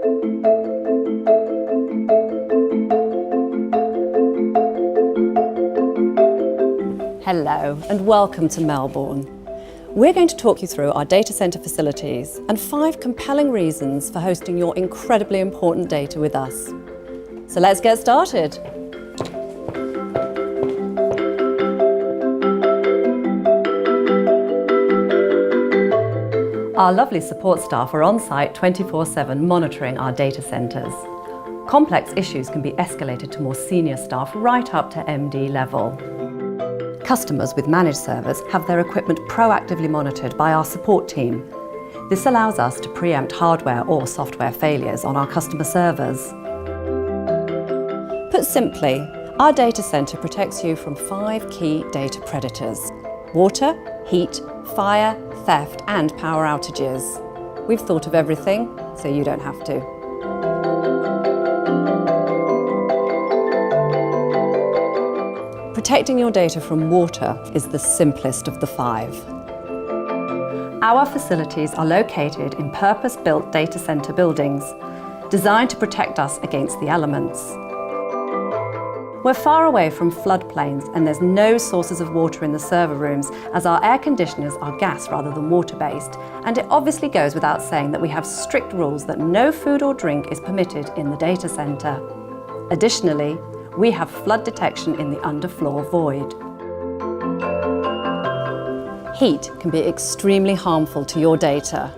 Hello and welcome to Melbourne. We're going to talk you through our data centre facilities and 5 compelling reasons for hosting your incredibly important data with us. So let's get started. Our lovely support staff are on site 24/7 monitoring our data centres. Complex issues can be escalated to more senior staff right up to MD level. Customers with managed servers have their equipment proactively monitored by our support team. This allows us to preempt hardware or software failures on our customer servers. Put simply, our data centre protects you from 5 key data predators: water, heat, fire, theft and power outages. We've thought of everything, so you don't have to. Protecting your data from water is the simplest of the 5. Our facilities are located in purpose-built data centre buildings, designed to protect us against the elements. We're far away from floodplains and there's no sources of water in the server rooms, as our air conditioners are gas rather than water-based, and it obviously goes without saying that we have strict rules that no food or drink is permitted in the data centre. Additionally, we have flood detection in the underfloor void. Heat can be extremely harmful to your data.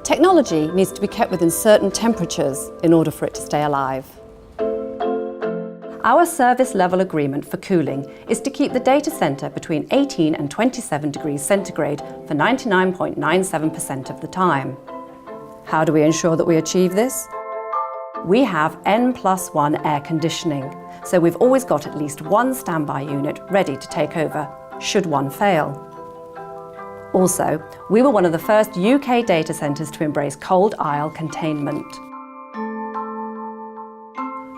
Technology needs to be kept within certain temperatures in order for it to stay alive. Our service level agreement for cooling is to keep the data centre between 18 and 27 degrees centigrade for 99.97% of the time. How do we ensure that we achieve this? We have N+1 air conditioning, so we've always got at least one standby unit ready to take over, should one fail. Also, we were one of the first UK data centres to embrace cold aisle containment.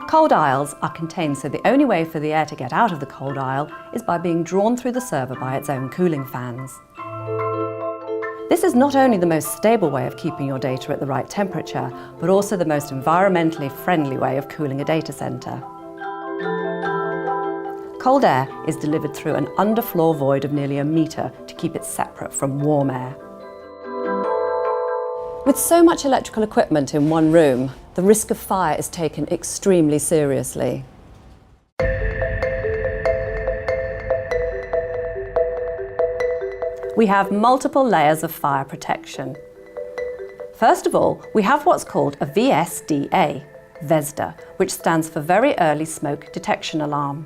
Cold aisles are contained, so the only way for the air to get out of the cold aisle is by being drawn through the server by its own cooling fans. This is not only the most stable way of keeping your data at the right temperature, but also the most environmentally friendly way of cooling a data centre. Cold air is delivered through an underfloor void of nearly 1 metre to keep it separate from warm air. With so much electrical equipment in one room, the risk of fire is taken extremely seriously. We have multiple layers of fire protection. First of all, we have what's called a VSDA, VESDA, which stands for Very Early Smoke Detection Alarm.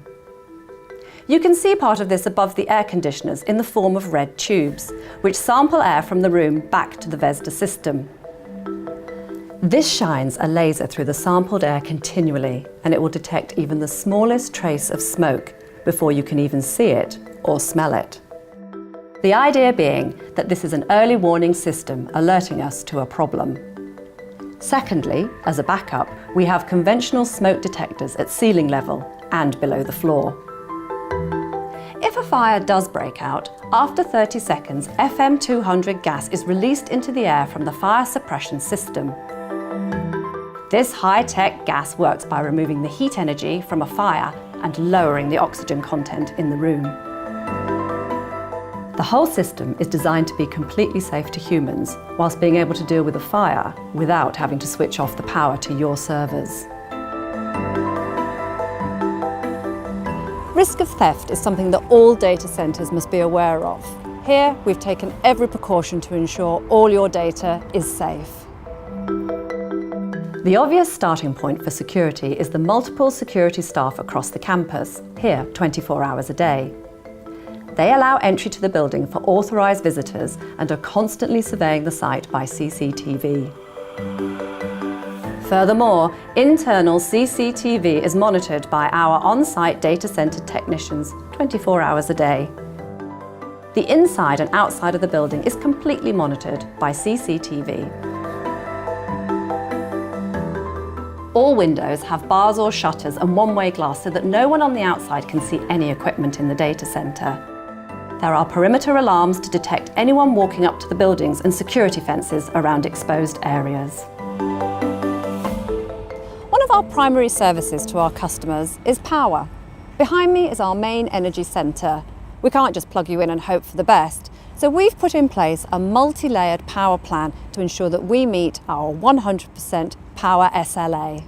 You can see part of this above the air conditioners in the form of red tubes, which sample air from the room back to the VESDA system. This shines a laser through the sampled air continually, and it will detect even the smallest trace of smoke before you can even see it or smell it. The idea being that this is an early warning system alerting us to a problem. Secondly, as a backup, we have conventional smoke detectors at ceiling level and below the floor. If a fire does break out, after 30 seconds, FM200 gas is released into the air from the fire suppression system. This high-tech gas works by removing the heat energy from a fire and lowering the oxygen content in the room. The whole system is designed to be completely safe to humans, whilst being able to deal with a fire without having to switch off the power to your servers. Risk of theft is something that all data centres must be aware of. Here, we've taken every precaution to ensure all your data is safe. The obvious starting point for security is the multiple security staff across the campus, here 24 hours a day. They allow entry to the building for authorised visitors and are constantly surveying the site by CCTV. Furthermore, internal CCTV is monitored by our on-site data centre technicians 24 hours a day. The inside and outside of the building is completely monitored by CCTV. All windows have bars or shutters and one-way glass so that no one on the outside can see any equipment in the data centre. There are perimeter alarms to detect anyone walking up to the buildings and security fences around exposed areas. our primary services to our customers is power. Behind me is our main energy centre. We can't just plug you in and hope for the best. So we've put in place a multi-layered power plan to ensure that we meet our 100% power SLA.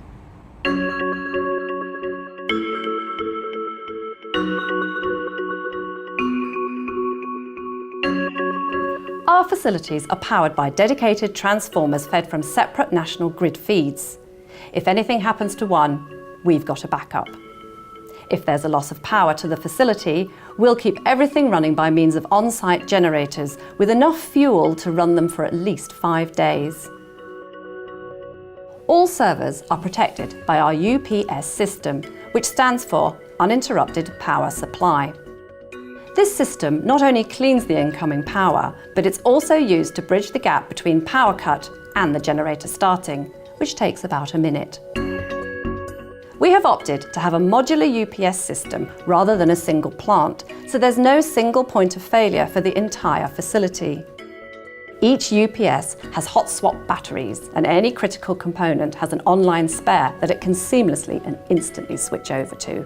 Our facilities are powered by dedicated transformers fed from separate national grid feeds. If anything happens to one, we've got a backup. If there's a loss of power to the facility, we'll keep everything running by means of on-site generators with enough fuel to run them for at least 5 days. All servers are protected by our UPS system, which stands for Uninterrupted Power Supply. This system not only cleans the incoming power, but it's also used to bridge the gap between power cut and the generator starting, which takes about a minute. We have opted to have a modular UPS system rather than a single plant, so there's no single point of failure for the entire facility. Each UPS has hot swap batteries, and any critical component has an online spare that it can seamlessly and instantly switch over to.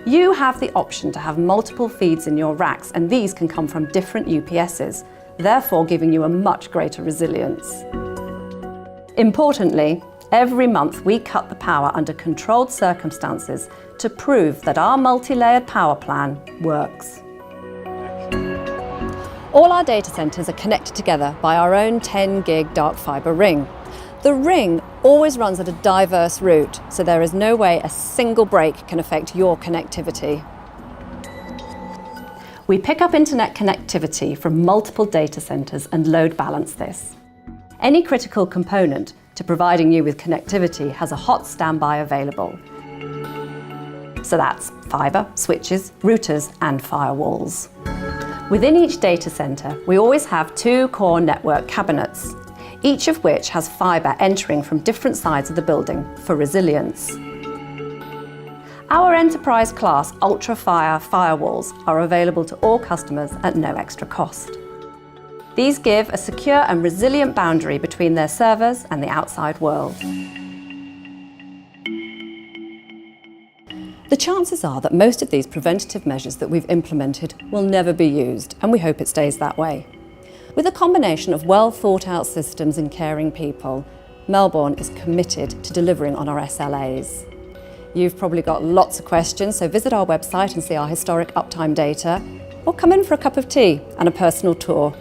You have the option to have multiple feeds in your racks, and these can come from different UPSs, therefore giving you a much greater resilience. Importantly, every month we cut the power under controlled circumstances to prove that our multi-layered power plan works. All our data centres are connected together by our own 10 gig dark fibre ring. The ring always runs at a diverse route, so there is no way a single break can affect your connectivity. We pick up internet connectivity from multiple data centres and load balance this. Any critical component to providing you with connectivity has a hot standby available. So that's fibre, switches, routers and firewalls. Within each data centre, we always have 2 core network cabinets, each of which has fibre entering from different sides of the building for resilience. Our enterprise class UltraFire firewalls are available to all customers at no extra cost. These give a secure and resilient boundary between their servers and the outside world. The chances are that most of these preventative measures that we've implemented will never be used, and we hope it stays that way. With a combination of well thought out systems and caring people, Melbourne is committed to delivering on our SLAs. You've probably got lots of questions, so visit our website and see our historic uptime data, or come in for a cup of tea and a personal tour.